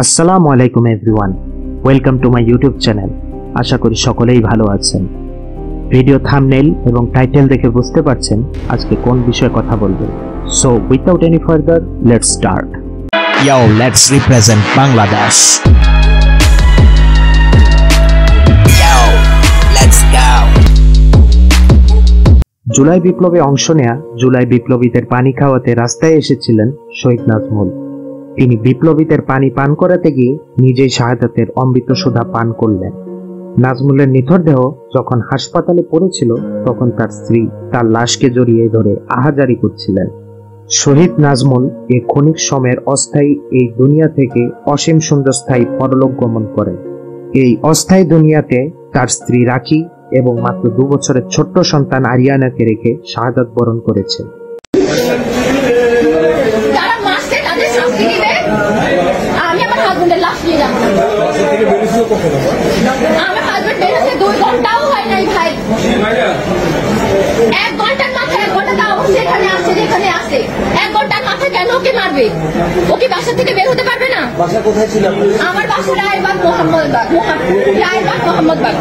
আসসালামু আলাইকুম everyone, welcome to my YouTube channel. আশা করি সকলেই ভালো আছেন। ভিডিও থাম্বনেইল এবং টাইটেল দেখে বুঝতে পারছেন আজকে কোন বিষয়ে কথা বলবো। So without any further, let's start. Yo, let's represent Bangladesh. Yo, let's go. July বিপ্লবে অংশ নেয়া জুলাই বিপ্লবীদের পানি খাওয়াতে রাস্তায় এসেছিলেন শহীদ নাজমুল। তিনি বিপ্লবীদের পানি পান করাতে গিয়ে নিজেই শাহাদাতের অমৃত সুধা পান করলেন। নাজমুলের নিথর দেহ যখন হাসপাতালে পড়েছিল তখন তার স্ত্রী তার লাশকে জড়িয়ে ধরে আহাজারি করছিলেন। শহীদ নাজমুল এই ক্ষণিক সময়ের অস্থায়ী এই দুনিয়া থেকে অসীম সুন্দরস্থায়ী পরলোক গমন করেন। এই অস্থায়ী দুনিয়াতে তার স্ত্রী রাখি এবং মাত্র 2 বছরের ছোট্ট সন্তান আরিয়ানাকে রেখে শাহাদাত বরণ করেছেন। আমি আমার হাজবেন্ডের লাশ নিয়ে যাবো। আমার হাজবেন্ড বেরোতে 2 ঘন্টাও হয় নাই ভাই। 1 ঘন্টার মাথায় 1 ঘন্টা তাও সেখানে আসে যেখানে আসে। 1 ঘন্টার মাথায় কেন ওকে মারবে? ওকে বাসা থেকে বের হতে পারবে না? বাসা কোথায় ছিল? আমার বাসা রায়বাগ মোহাম্মদবাগ। রায়বাগ মোহাম্মদবাগ।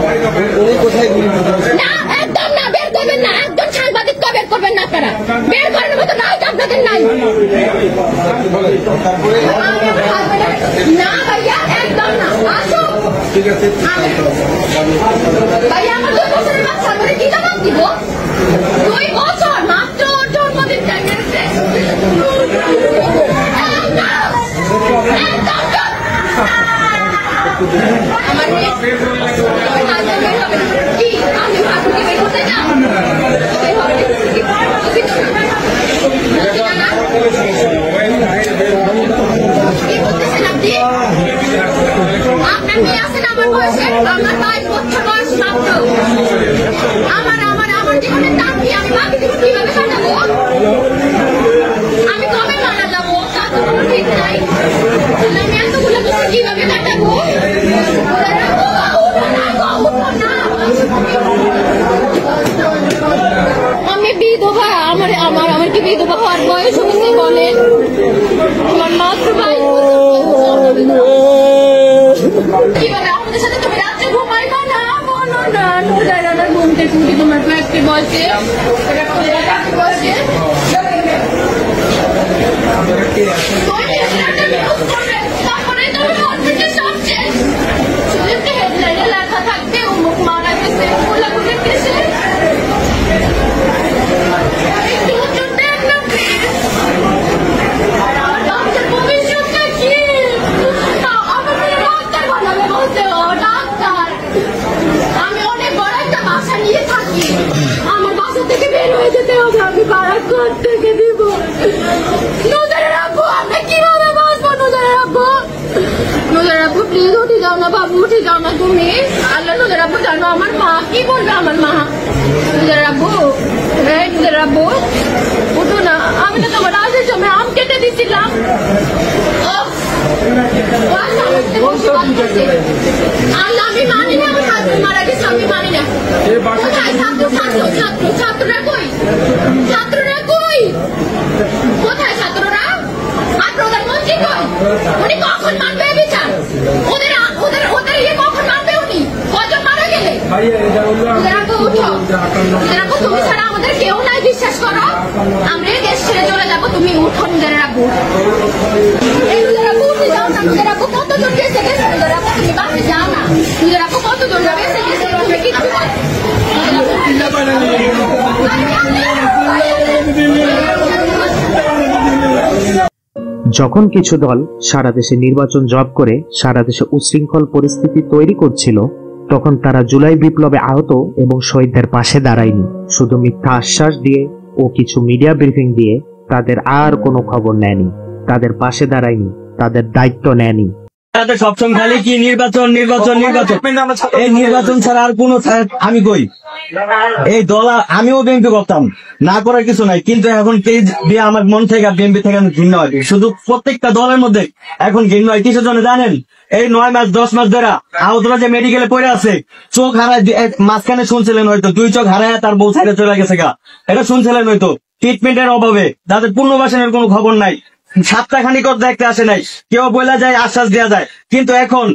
উনি কোথায় গুলি করেছেন? না, একদম না, বের করবেন না। একদম সাংবাদিক বের করবেন না আপনারা। বের করার মতো নাই আপনাদের নাই। না ভাইয়া, একদম না। আসো। ঠিক আছে। ভাইয়া আমার 2 বছরের বাচ্চা, আমি কি জবাব দিব? 2 বছর মাত্র জন্মদিন টাইমেছে। আমার কি আমি ভাবি বের করতে যাও? আপনার মেয়ে আছেন আমার বয়সে, আমার 22 বছর বয়স মাত্র। আমার জীবনের দাম কি? আমি বাকি জীবন কিভাবে কাটাবো? আমি কবে মারা যাবো তার তো কোনো ঠিক নাই। আমি এতগুলো বছর কিভাবে কাটাবো? আমি বিধবা। আমার কি বিধবা হওয়ার বয়স হয়েছে বলেন? আমার মাত্র 22 কিভাবে আমাদের সাথে তুমি রাত্রে ঘুমাইবা না? বলো না, নুজাইরানার ঘুমতে তুমি তোমার ফ্যাক্টরি বসে লেখা থাকবে অমুক মারা গেছে, গোলাগুলি গেছে। আমার বাসা থেকে বের হয়ে যেতে হবে, আমি ভাড়া থেকে দিব। নুজারের আব্বু, আমরা কিভাবে বাঁচবো? নুজারের আব্বু প্লিজ উঠে যাও না বাবু, উঠে যাও না তুমি। আল্লাহ, নুজারের আব্বু জানো আমার মা কি বলবে? আমার মা, নুজারের আব্বু, নুজারের আব্বু উঠো না। আমি তো তোমার আজের সময় আম কেটে দিচ্ছিলাম। আল্লাহ, আমি মানি না আমার হাজবেন্ড মারা গেছে, আমি মানি না। ছাত্ররা কই? ছাত্ররা কই? কোথায় ছাত্ররা? আর প্রধানমন্ত্রী কই? উনি কখন মানবে বিচার? ওদের ইয়ে কখন মানবে? উনি কজন মারা গেলে? তুমি ছাড়া আমাদের কেউ নাই, বিশ্বাস করো। আমরা দেশ ছেড়ে চলে যাবো, তুমি উঠো। নিজের রাখবো, উঠে যাও না। নিজের রাখবো কতজন গেছে গেছে, নিজের রাখবো তুমি বাসে যাও না। নিজের রাখবো কতজন যাবে গেছে কিছু। যখন কিছু দল সারা দেশে নির্বাচন জব করে সারা দেশে উচ্ছৃঙ্খল পরিস্থিতি তৈরি করছিল, তখন তারা জুলাই বিপ্লবে আহত এবং শহীদদের পাশে দাঁড়ায়নি। শুধু মিথ্যা আশ্বাস দিয়ে ও কিছু মিডিয়া ব্রিফিং দিয়ে তাদের আর কোনো খবর নেয়নি, তাদের পাশে দাঁড়ায়নি, তাদের দায়িত্ব নেয়নি। সবসময় খালি কি নির্বাচন নির্বাচন নির্বাচন, এই নির্বাচন ছাড়া আর কোন আমি কই এই দল। আমিও বিএনপি করতাম, না করার কিছু নাই, কিন্তু এখন পেজ দিয়ে আমার মন থেকে বিএনপি থেকে ঘৃণ হয়। শুধু প্রত্যেকটা দলের মধ্যে এখন ঘৃণ হয়। কিসের জন্য জানেন? এই 9 মাস 10 মাস ধরে আহতরা যে মেডিকেলে পড়ে আছে, চোখ হারায়, মাঝখানে শুনছিলেন হয়তো 2 চোখ হারায় তার বউ সাইডে চলে গেছে গা, এটা শুনছিলেন হয়তো। ট্রিটমেন্টের অভাবে, যাদের পুনর্বাসনের কোনো খবর নাই, সাতটাখানি করে দেখতে আসে নাই, কেউ বলে যায় আশ্বাস দেওয়া যায়, কিন্তু এখন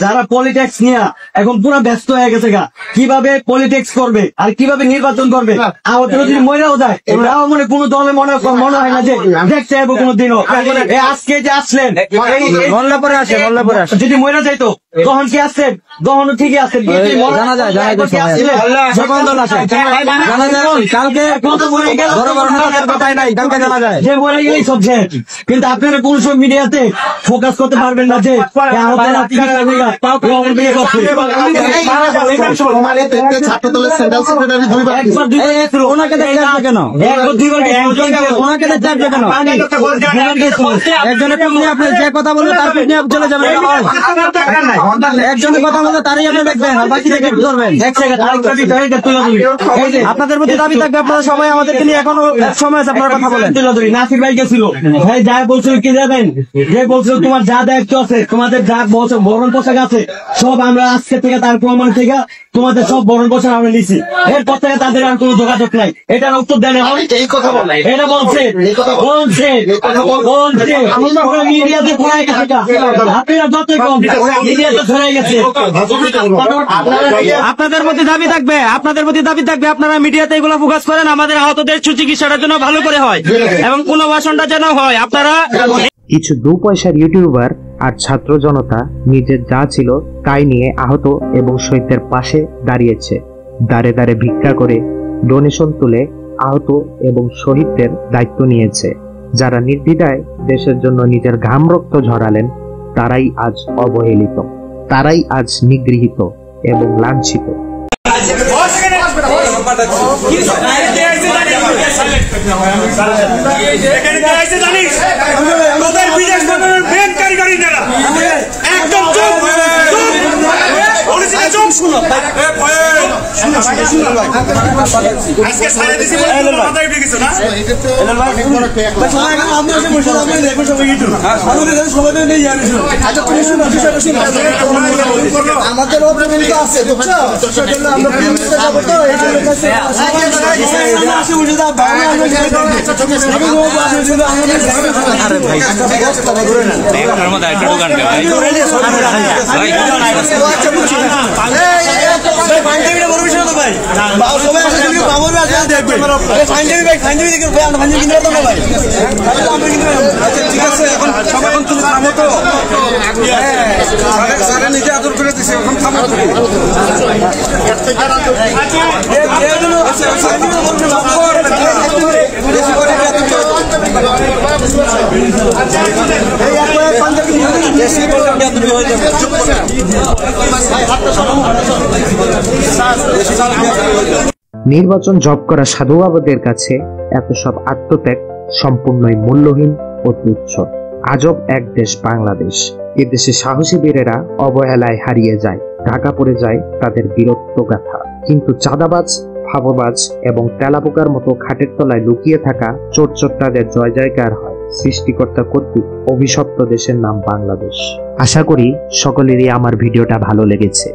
যারা পলিটিক্স নিয়ে এখন পুরো ব্যস্ত হয়ে গেছে গা, কিভাবে পলিটিক্স করবে আর কিভাবে নির্বাচন করবে। আমাদের যদি মহিলাও যায়, এরাও মনে কোনো দলে মনে হয় না যে দেখতে যাবো কোনোদিনও। আজকে যে আসলেন যদি মহিলা যাইতো তখন কি আসছেন, তখন ঠিকই আসছেন, জানা যায় কালকে কথাই নাই, কালকে জানা যায় যে মরে গেলেই সব শেষ। কিন্তু আপনারা কোন সব মিডিয়াতে ফোকাস করতে পারবেন না যে ওনাকে আপনি যে কথা বলবেন তার চলে যাবেন, একজনের কথা বললে তারই আপনি দেখবেন, বাকি দেখে ধরবেন। আপনাদের প্রতি দাবি থাকবে, আপনারা সবাই আমাদেরকে নিয়ে এখনো সময় আছে, আপনারা কথা বলেন। নাসির ভাই গেছিল, ভাই যা বলছিল কি যাবেন, যে বলছিল তোমার যা দায়িত্ব আছে, তোমাদের যা বরণ পোশাক আছে সব আমরা আজকে থেকে তার প্রমাণ থেকে তোমাদের সব বরণ পোশাক আমরা নিছি, এরপর থেকে তাদের আর কোনো যোগাযোগ নাই। এটার উত্তর দেন, এটা বলছে মিডিয়াতে ঘোরাই গেছে, আপনারা যতই কম মিডিয়াতে ঘোরাই গেছে। আপনাদের প্রতি দাবি থাকবে, আপনারা মিডিয়াতে এগুলো ফোকাস করেন, আমাদের আহতদের সুচিকিৎসাটার জন্য ভালো করে হয় এবং পুনর্বাসনটা যেন হয়। আপনারা কিছু 2 পয়সার ইউটিউবার আর ছাত্র জনতা নিজের যা ছিল তাই নিয়ে আহত এবং শহীদদের পাশে দাঁড়িয়েছে। দাঁড়ে দাঁড়ে ভিক্ষা করে ডোনেশন তুলে আহত এবং শহীদদের দায়িত্ব নিয়েছে। যারা নির্দ্বিধায় দেশের জন্য নিজের ঘাম রক্ত ঝরালেন, তারাই আজ অবহেলিত, তারাই আজ নিগৃহীত এবং লাঞ্ছিত। আমাদের আছে নিজে আদর করে দিচ্ছে এখন খাবার নির্বাচন জব করা সাধু বাবাদের কাছে এত সব আত্মত্যাগ সম্পূর্ণই মূল্যহীন ও তুচ্ছ। আজব এক দেশ বাংলাদেশ, এদেশে সাহসী বীরেরা অবহেলায় হারিয়ে যায়, ঢাকা পড়ে যায় তাদের বীরত্ব গাথা। কিন্তু চাঁদাবাজ, ফাঁপবাজ এবং তেলাপোকার মতো খাটের তলায় লুকিয়ে থাকা চোরচোট্টাদের জয় জয়কার হয় সৃষ্টিকর্তা কর্তৃক অভিশপ্ত দেশের নাম বাংলাদেশ। আশা করি সকলেরই আমার ভিডিওটা ভালো লেগেছে।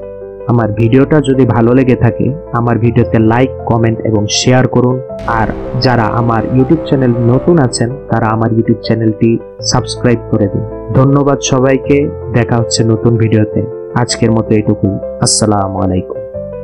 আমার ভিডিওটা যদি ভালো লেগে থাকে আমার ভিডিওতে লাইক, কমেন্ট এবং শেয়ার করুন। আর যারা আমার ইউটিউব চ্যানেল নতুন আছেন তারা আমার ইউটিউব চ্যানেলটি সাবস্ক্রাইব করে দিন। ধন্যবাদ সবাইকে, দেখা হচ্ছে নতুন ভিডিওতে। আজকের মতো এটুকুই, আসসালামু আলাইকুম।